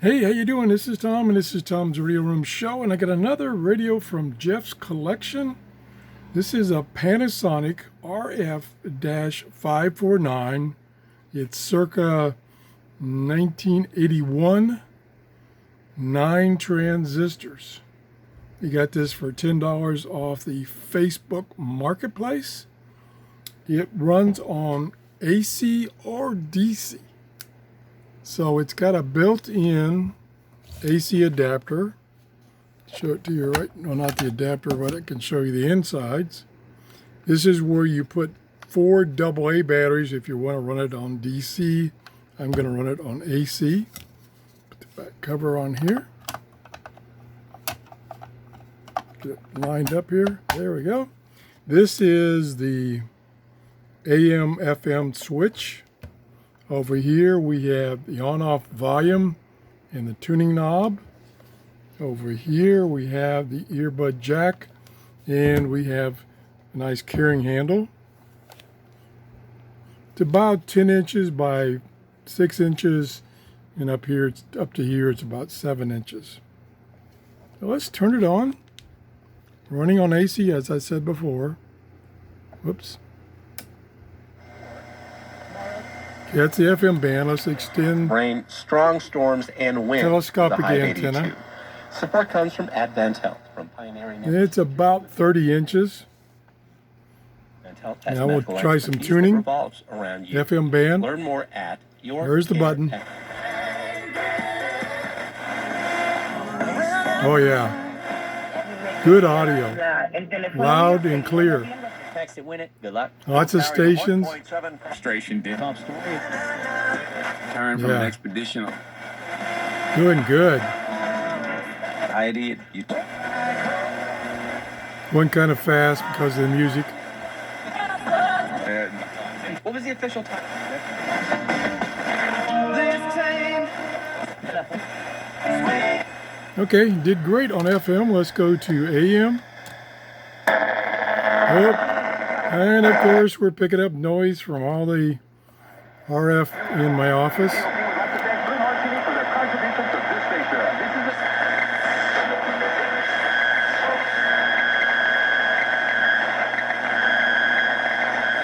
Hey, how you doing? This is Tom, and this is Tom's Radio Room Show, and I got another radio from Jeff's collection. This is a Panasonic RF-549. It's circa 1981, 9 transistors. You got this for $10 off the Facebook Marketplace. It runs on AC or DC. So it's got a built-in AC adapter. Show it to you right, no, not the adapter, but it can show you the insides. This is where you put 4 AA batteries if you want to run it on DC. I'm going to run it on AC. Put the back cover on here. Get it lined up here. There we go. This is the AM/FM switch. Over here we have the on-off volume and the tuning knob. Over here we have the earbud jack, and we have a nice carrying handle. It's about 10 inches by 6 inches, and up here it's up to here it's about 7 inches. So let's turn it on. Running on AC, as I said before. Whoops. That's the FM band. Let's extend rain, strong storms, and wind. Telescopic antenna. Support comes from Advent Health, from pioneering. It's about 30 inches. Now we'll try some tuning. FM band. Learn more at your. There's the button. Oh yeah. Good audio. Loud and clear. Good luck. Lots of stations. Top story. Return from an expedition. Doing good. Went kind of fast because of the music. What was the official time? Okay, did great on FM. Let's go to AM. And of course, we're picking up noise from all the RF in my office. Kind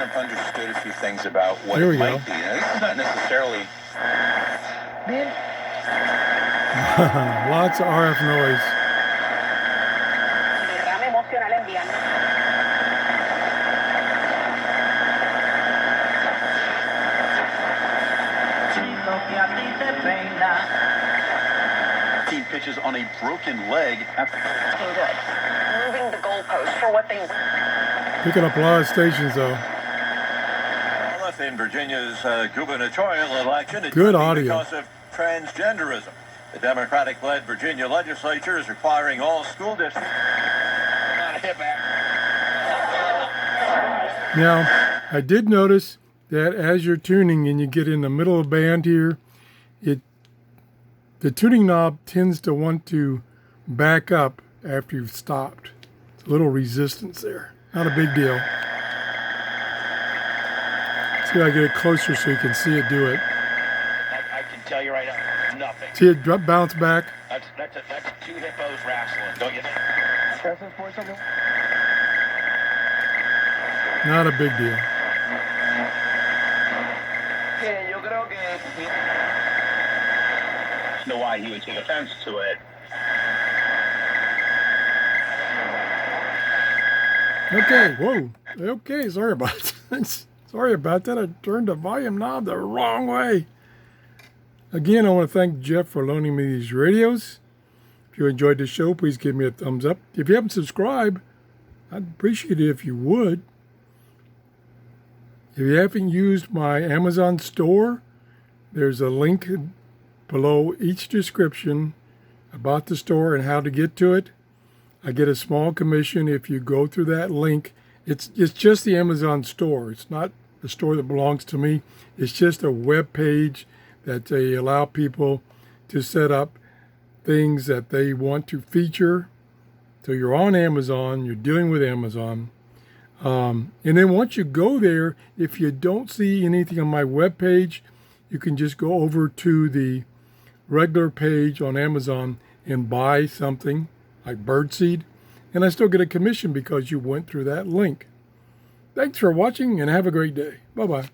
of understood a few things about what there it we might go. be. It's not necessarily. Lots of RF noise. Pitches on a broken leg. Moving the goalpost for what they. Picking up a lot of stations though. In Virginia's gubernatorial election, good audio. Because of transgenderism. The Democratic-led Virginia legislature is requiring all school districts. Now, I did notice that as you're tuning and you get in the middle of the band here, the tuning knob tends to want to back up after you've stopped. It's a little resistance there. Not a big deal. See if I get it closer so you can see it do it. I can tell you right now, nothing. See it bounce back? That's 2 hippos wrestling, don't you think? Not a big deal. I know why he would take offense to it. Okay, whoa. Okay, sorry about that. Sorry about that. I turned the volume knob the wrong way. Again, I want to thank Jeff for loaning me these radios. If you enjoyed the show, please give me a thumbs up. If you haven't subscribed, I'd appreciate it if you would. If you haven't used my Amazon store, there's a link below each description about the store and how to get to it. I get a small commission if you go through that link. It's just the Amazon store. It's not the store that belongs to me. It's just a web page that they allow people to set up things that they want to feature. So you're on Amazon, you're dealing with Amazon. And then once you go there, if you don't see anything on my web page, you can just go over to the regular page on Amazon and buy something like birdseed, and I still get a commission because you went through that link. Thanks for watching and have a great day. Bye-bye.